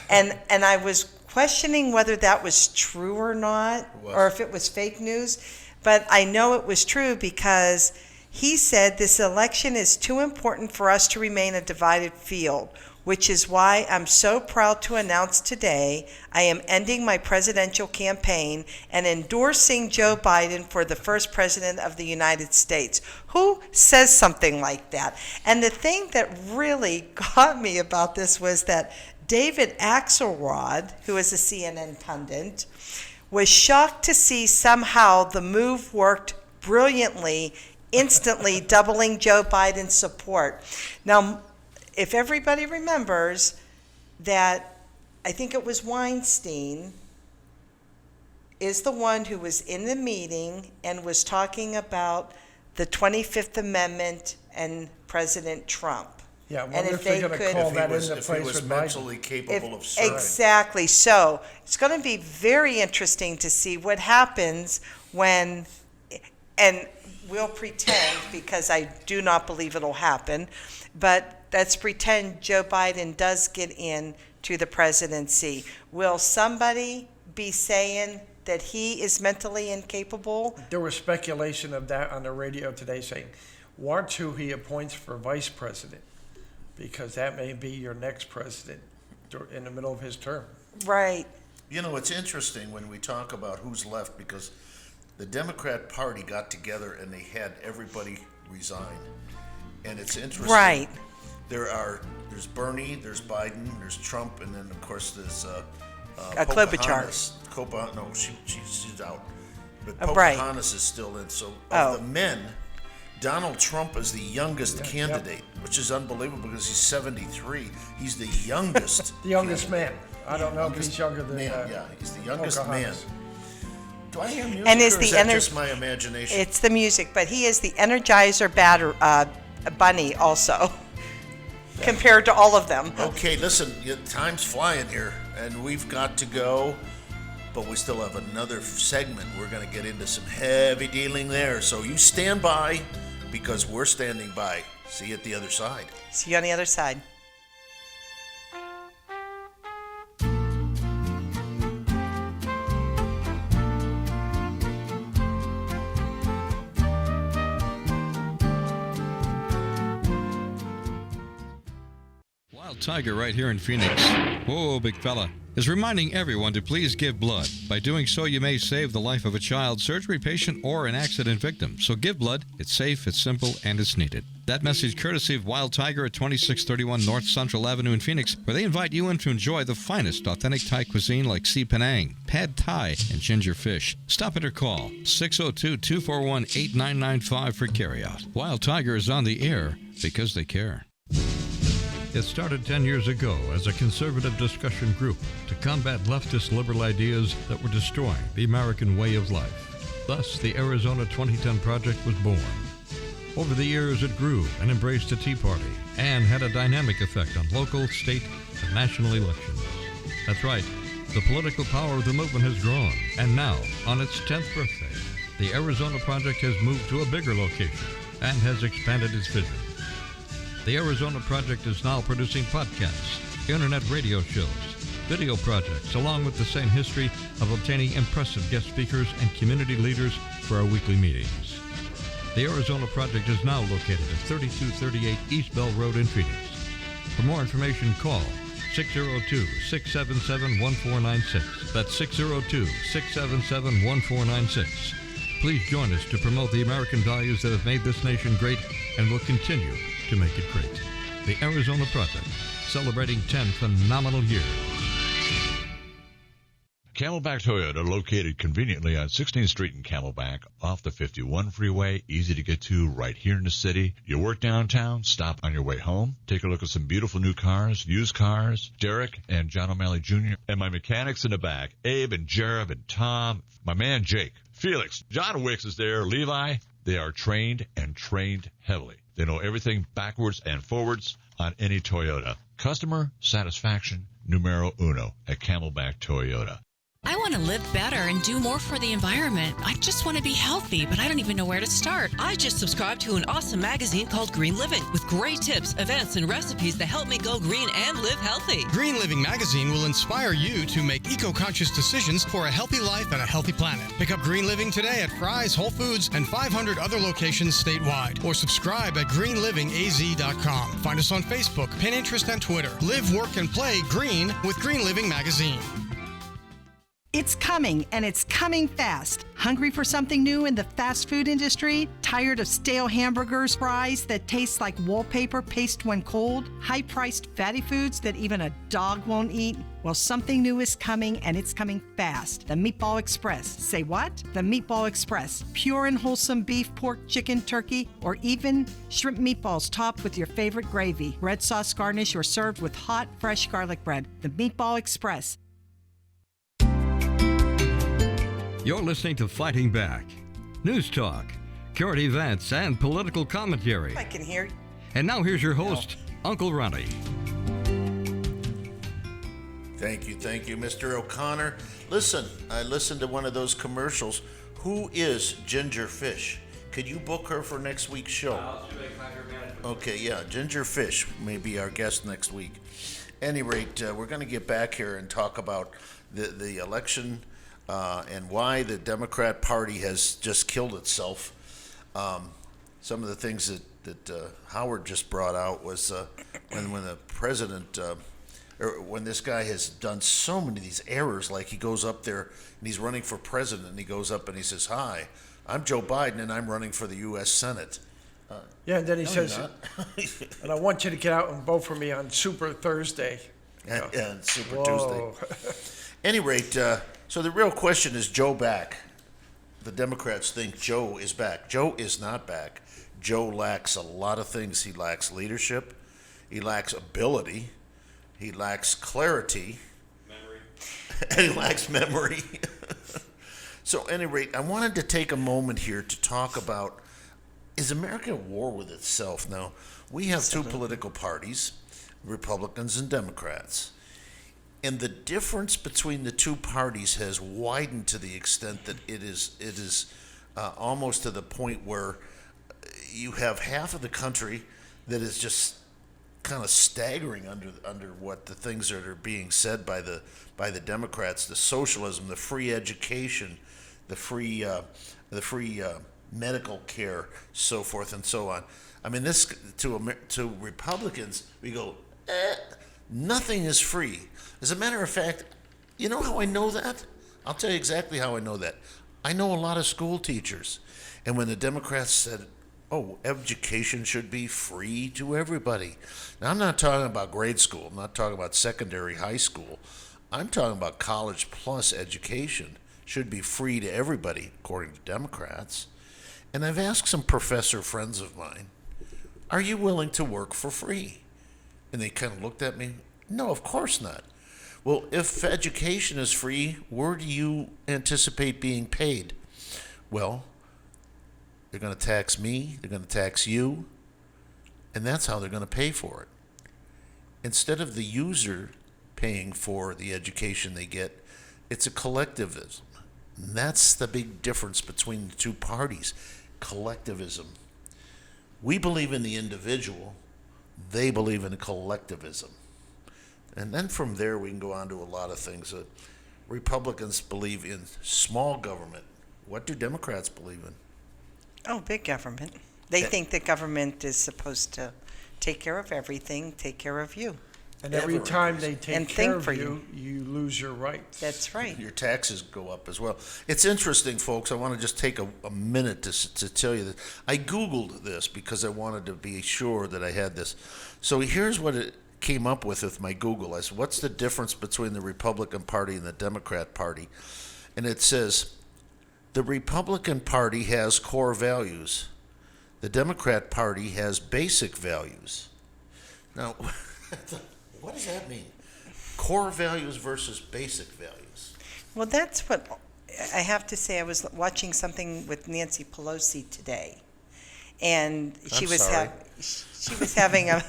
And I was questioning whether that was true or not, or if it was fake news, but I know it was true because he said this election is too important for us to remain a divided field, which is why I'm so proud to announce today I am ending my presidential campaign and endorsing Joe Biden for the first president of the United States. Who says something like that? And the thing that really got me about this was that David Axelrod, who is a CNN pundit, was shocked to see somehow the move worked brilliantly, instantly doubling Joe Biden's support. Now, if everybody remembers that, I think it was Weinstein is the one who was in the meeting and was talking about the 25th Amendment and President Trump.
Yeah, I
And
wonder
if
if they're
they
going to
could-
call
If
that
he was,
into
if he
place
was
with
mentally
Biden.
capable of serving.
Exactly. So it's going to be very interesting to see what happens when, and we'll pretend, because I do not believe it'll happen, but let's pretend Joe Biden does get in to the presidency. Will somebody be saying that he is mentally incapable?
There was speculation of that on the radio today saying, watch who he appoints for vice president, because that may be your next president in the middle of his term.
Right.
You know, it's interesting when we talk about who's left because the Democrat Party got together and they had everybody resign. And it's interesting.
Right.
There's Bernie, there's Biden, there's Trump, and then of course there's
Klobuchar.
No, she's out. But
Oh, right.
Pocahontas is still in. So
Oh.
of the men, Donald Trump is the youngest candidate, which is unbelievable because he's 73. He's the youngest.
The youngest man. I don't know if he's younger than
yeah, he's the youngest
Pocahontas.
man. Do I hear music,
And is
or
the
is that just my imagination?
It's the music, but he is the Energizer bunny also, compared to all of them.
Okay, listen, time's flying here, and we've got to go, but we still have another segment. We're going to get into some heavy dealing there, so you stand by, because we're standing by. See you at the other side.
See you on the other side.
Tiger right here in Phoenix, whoa, big fella, is reminding everyone to please give blood. By doing so, you may save the life of a child, surgery patient, or an accident victim. So give blood. It's safe, it's simple, and it's needed. That message courtesy of Wild Tiger at 2631 North Central Avenue in Phoenix, where they invite you in to enjoy the finest authentic Thai cuisine like Si Penang, Pad Thai, and ginger fish. Stop it or call 602-241-8995 for carryout. Wild Tiger is on the air because they care. It started 10 years ago as a conservative discussion group to combat leftist liberal ideas that were destroying the American way of life. Thus, the Arizona 2010 Project was born. Over the years, it grew and embraced the Tea Party and had a dynamic effect on local, state, and national elections. That's right, the political power of the movement has grown, and now, on its 10th birthday, the Arizona Project has moved to a bigger location and has expanded its vision. The Arizona Project is now producing podcasts, internet radio shows, video projects, along with the same history of obtaining impressive guest speakers and community leaders for our weekly meetings. The Arizona Project is now located at 3238 East Bell Road in Phoenix. For more information, call 602-677-1496. That's 602-677-1496. Please join us to promote the American values that have made this nation great and will continue to make it great. The Arizona Project, celebrating 10 phenomenal years.
Camelback Toyota, located conveniently on 16th Street in Camelback, off the 51 freeway, easy to get to right here in the city. You work downtown, stop on your way home, take a look at some beautiful new cars, used cars. Derek and John O'Malley Jr. and my mechanics in the back, Abe and Jereb and Tom, my man Jake, Felix, John Wicks is there, Levi. They are trained and trained heavily. They know everything backwards and forwards on any Toyota. Customer satisfaction, numero uno at Camelback Toyota.
I want to live better and do more for the environment. I just want to be healthy, but I don't even know where to start.
I just subscribed to an awesome magazine called Green Living with great tips, events, and recipes that help me go green and live healthy.
Green Living magazine will inspire you to make eco-conscious decisions for a healthy life and a healthy planet. Pick up Green Living today at Fry's, Whole Foods, and 500 other locations statewide. Or subscribe at greenlivingaz.com. Find us on Facebook, Pinterest, and Twitter. Live, work, and play green with Green Living magazine.
It's coming, and it's coming fast. Hungry for something new in the fast food industry? Tired of stale hamburgers, fries that taste like wallpaper paste when cold? High-priced fatty foods that even a dog won't eat? Well, something new is coming, and it's coming fast. The Meatball Express. Say what? The Meatball Express. Pure and wholesome beef, pork, chicken, turkey, or even shrimp meatballs topped with your favorite gravy. Red sauce garnish or served with hot, fresh garlic bread. The Meatball Express.
You're listening to Fighting Back. News talk, current events, and political commentary.
I can hear you.
And now here's your host, Uncle Ronnie.
Thank you, Mr. O'Connor. Listen, I listened to one of those commercials. Who is Ginger Fish? Could you book her for next week's show? Okay, yeah, Ginger Fish may be our guest next week. Any rate, we're going to get back here and talk about the election and why the Democrat Party has just killed itself. Some of the things that Howard just brought out was when the president, or when this guy has done so many of these errors, like he goes up there and he's running for president and he goes up and he says, "Hi, I'm Joe Biden and I'm running for the U.S. Senate."
Yeah, and then he
No,
says,
you're
and I want you to get out and vote for me on Super Thursday.
and Super
Whoa.
Tuesday. Any rate, so the real question is Joe back? The Democrats think Joe is back. Joe is not back. Joe lacks a lot of things. He lacks leadership. He lacks ability. He lacks clarity. And he lacks memory. So, at any rate, I wanted to take a moment here to talk about, is America at war with itself now? We have two political parties, Republicans and Democrats. And the difference between the two parties has widened to the extent that it is almost to the point where you have half of the country that is just kind of staggering under what the things that are being said by the Democrats, the socialism, the free education, the free medical care, so forth and so on. I mean, this to Republicans, we go, nothing is free. As a matter of fact, you know how I know that? I'll tell you exactly how I know that. I know a lot of school teachers, and when the Democrats said, oh, education should be free to everybody. Now, I'm not talking about grade school. I'm not talking about secondary high school. I'm talking about college plus education should be free to everybody, according to Democrats. And I've asked some professor friends of mine, are you willing to work for free? And they kind of looked at me, no, of course not. Well, if education is free, where do you anticipate being paid? Well, they're going to tax me, they're going to tax you, and that's how they're going to pay for it. Instead of the user paying for the education they get, it's a collectivism. And that's the big difference between the two parties, collectivism. We believe in the individual, they believe in collectivism. And then from there we can go on to a lot of things. Republicans believe in small government. What do Democrats believe in?
Oh, big government. They think that government is supposed to take care of everything, take care of you.
And every time they take
And
care
think
of
for
you, you lose your rights.
That's right.
Your taxes go up as well. It's interesting, folks. I want to just take a minute to tell you that I Googled this because I wanted to be sure that I had this. So here's what it came up with my Google. I said, what's the difference between the Republican Party and the Democrat Party? And it says, the Republican Party has core values. The Democrat Party has basic values. Now, what does that mean? Core values versus basic values.
Well, that's what I have to say. I was watching something with Nancy Pelosi today, and she was having a,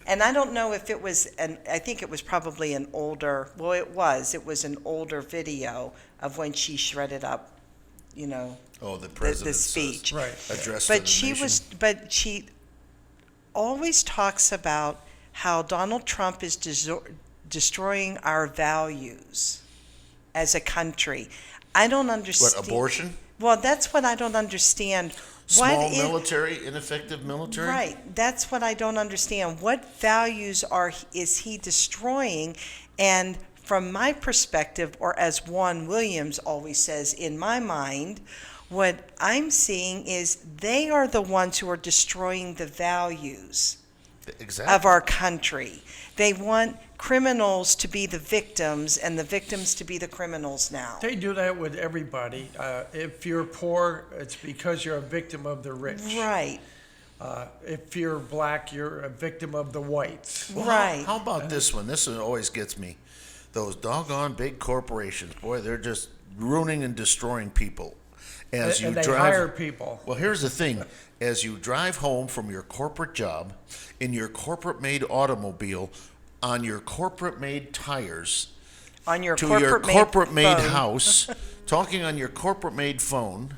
and I don't know if it was I think it was probably an older. Well, it was an older video of when she shredded up,
the president's
speech,
right? Address.
But she always talks about how Donald Trump is destroying our values as a country. I don't understand.
What, abortion?
Well, that's what I don't understand.
Military, ineffective military?
Right. That's what I don't understand. What values is he destroying? And from my perspective, or as Juan Williams always says, in my mind, what I'm seeing is they are the ones who are destroying the values of our country. They want criminals to be the victims and the victims to be the criminals now.
They do that with everybody. If you're poor, it's because you're a victim of the rich.
Right.
If you're black, you're a victim of the whites.
Well, right.
How about this one? This one always gets me. Those doggone big corporations, boy, they're just ruining and destroying people. And
they hire people.
Well, here's the thing. As you drive home from your corporate job, in your corporate-made automobile, on your corporate-made tires,
on your
to
corporate-made
your corporate-made
phone.
house, talking on your corporate-made phone,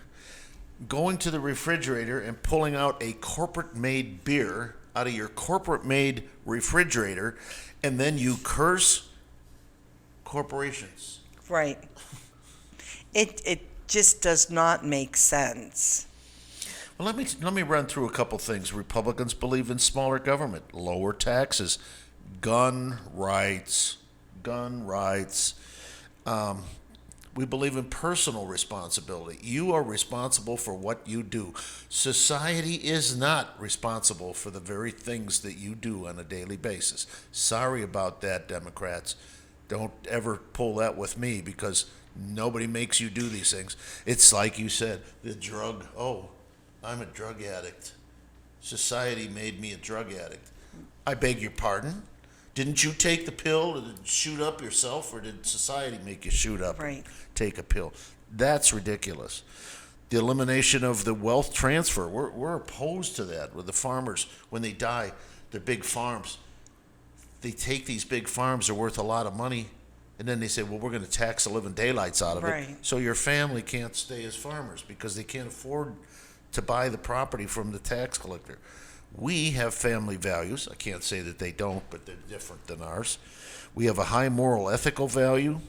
going to the refrigerator and pulling out a corporate-made beer out of your corporate-made refrigerator, and then you curse corporations.
Right. It just does not make sense.
Well, let me run through a couple things. Republicans believe in smaller government, lower taxes, gun rights. We believe in personal responsibility. You are responsible for what you do. Society is not responsible for the very things that you do on a daily basis. Sorry about that, Democrats. Don't ever pull that with me because nobody makes you do these things. It's like you said, the drug. Oh, I'm a drug addict. Society made me a drug addict. I beg your pardon? Didn't you take the pill to shoot up yourself, or did society make you shoot up and take a pill? That's ridiculous. The elimination of the wealth transfer, we're opposed to that. With the farmers, when they die, they're big farms. They take these big farms, they're worth a lot of money, and then they say, well, we're going to tax the living daylights out of it. So your family can't stay as farmers because they can't afford to buy the property from the tax collector. We have family values. I can't say that they don't, but they're different than ours. We have a high moral, ethical value.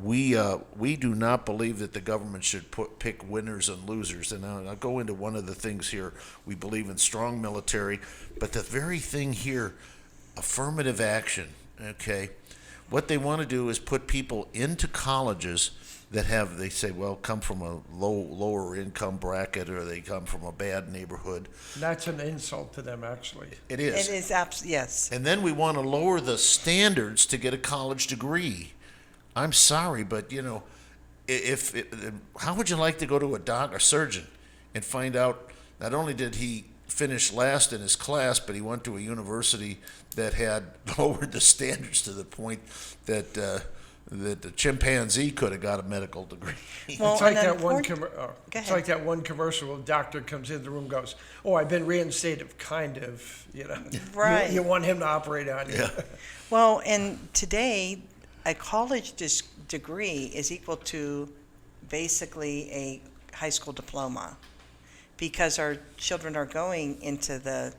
We do not believe that the government should pick winners and losers. And I'll go into one of the things here. We believe in strong military, but the very thing here, affirmative action, okay? What they want to do is put people into colleges that have, they say, well, come from a lower income bracket, or they come from a bad neighborhood.
That's an insult to them, actually.
It is.
It is, yes.
And then we want to lower the standards to get a college degree. I'm sorry, but, you know, how would you like to go to a surgeon and find out not only did he finish last in his class, but he went to a university that had lowered the standards to the point that the chimpanzee could have got a medical degree.
Well, it's like that one. It's like that one commercial. A doctor comes in the room, and goes, "Oh, I've been reinstated." Kind of, you know.
Right.
You want him to operate on you.
Yeah.
Well, and today, a college degree is equal to basically a high school diploma, because our children are going into the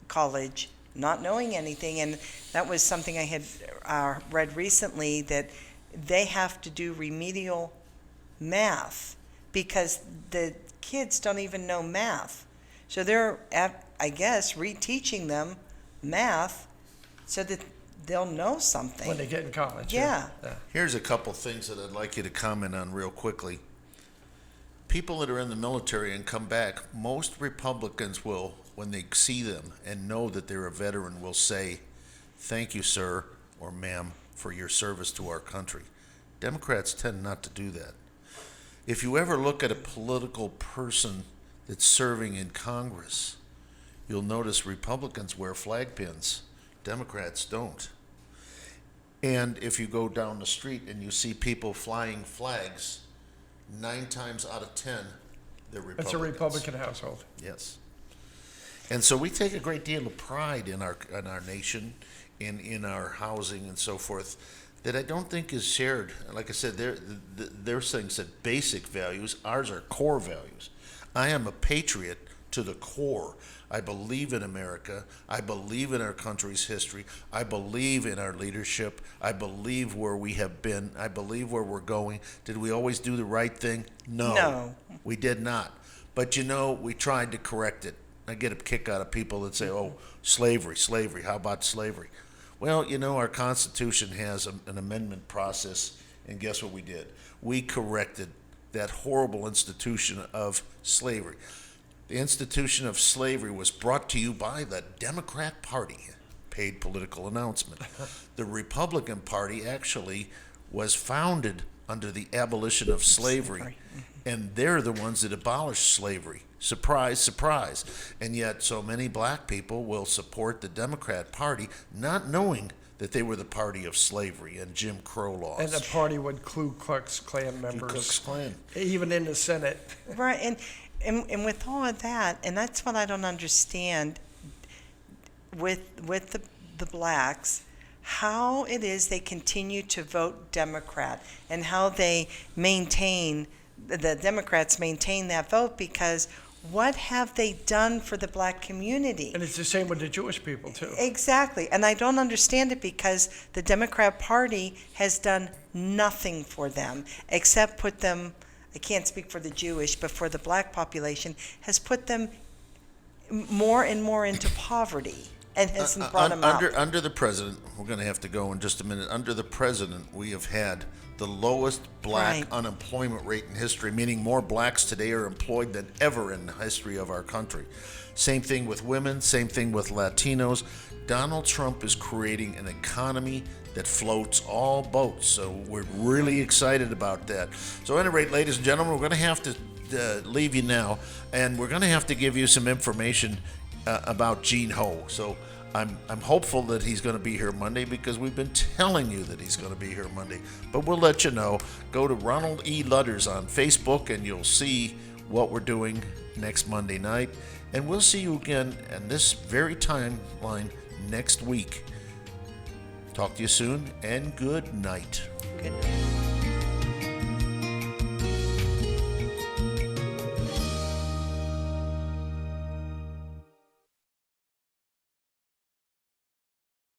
college not knowing anything. And that was something I had read recently, that they have to do remedial math because the kids don't even know math. So they're, I guess, reteaching them math so that they'll know something
when they get in college.
Yeah.
Here's a couple things that I'd like you to comment on real quickly. People that are in the military and come back, most Republicans will, when they see them and know that they're a veteran, will say, "Thank you, sir," or "ma'am," for your service to our country. Democrats tend not to do that. If you ever look at a political person that's serving in Congress, you'll notice Republicans wear flag pins. Democrats don't. And if you go down the street and you see people flying flags, 9 times out of 10, they're Republicans.
It's a Republican household.
Yes. And so we take a great deal of pride in our nation, in our housing and so forth, that I don't think is shared. Like I said, their things said basic values. Ours are core values. I am a patriot to the core. I believe in America. I believe in our country's history. I believe in our leadership. I believe where we have been. I believe where we're going. Did we always do the right thing? No. We did not. But, you know, we tried to correct it. I get a kick out of people that say, oh, slavery, how about slavery? Well, you know, our Constitution has an amendment process, and guess what we did? We corrected that horrible institution of slavery. The institution of slavery was brought to you by the Democrat Party. Paid political announcement. The Republican Party actually was founded under the abolition of slavery, and they're the ones that abolished slavery. Surprise, surprise. And yet so many black people will support the Democrat Party, not knowing that they were the party of slavery and Jim Crow laws.
And the party with Ku Klux Klan members.
Ku Klux Klan.
Even in the Senate.
Right, and with all of that, and that's what I don't understand with the blacks, how it is they continue to vote Democrat and how the Democrats maintain that vote, because what have they done for the black community?
And it's the same with the Jewish people, too.
Exactly. And I don't understand it, because the Democrat Party has done nothing for them except put them, I can't speak for the Jewish, but for the black population, has put them more and more into poverty and hasn't brought them up.
Under the president, we're going to have to go in just a minute. Under the president, we have had the lowest black unemployment rate in history, meaning more blacks today are employed than ever in the history of our country. Same thing with women, same thing with Latinos. Donald Trump is creating an economy that floats all boats, so we're really excited about that. So at any rate, ladies and gentlemen, we're going to have to leave you now, and we're going to have to give you some information about Gene Ho. So I'm hopeful that he's going to be here Monday, because we've been telling you that he's going to be here Monday. But we'll let you know. Go to Ronald E. Lutters on Facebook, and you'll see what we're doing next Monday night. And we'll see you again in this very timeline next week. Talk to you soon, and good night.
Good night.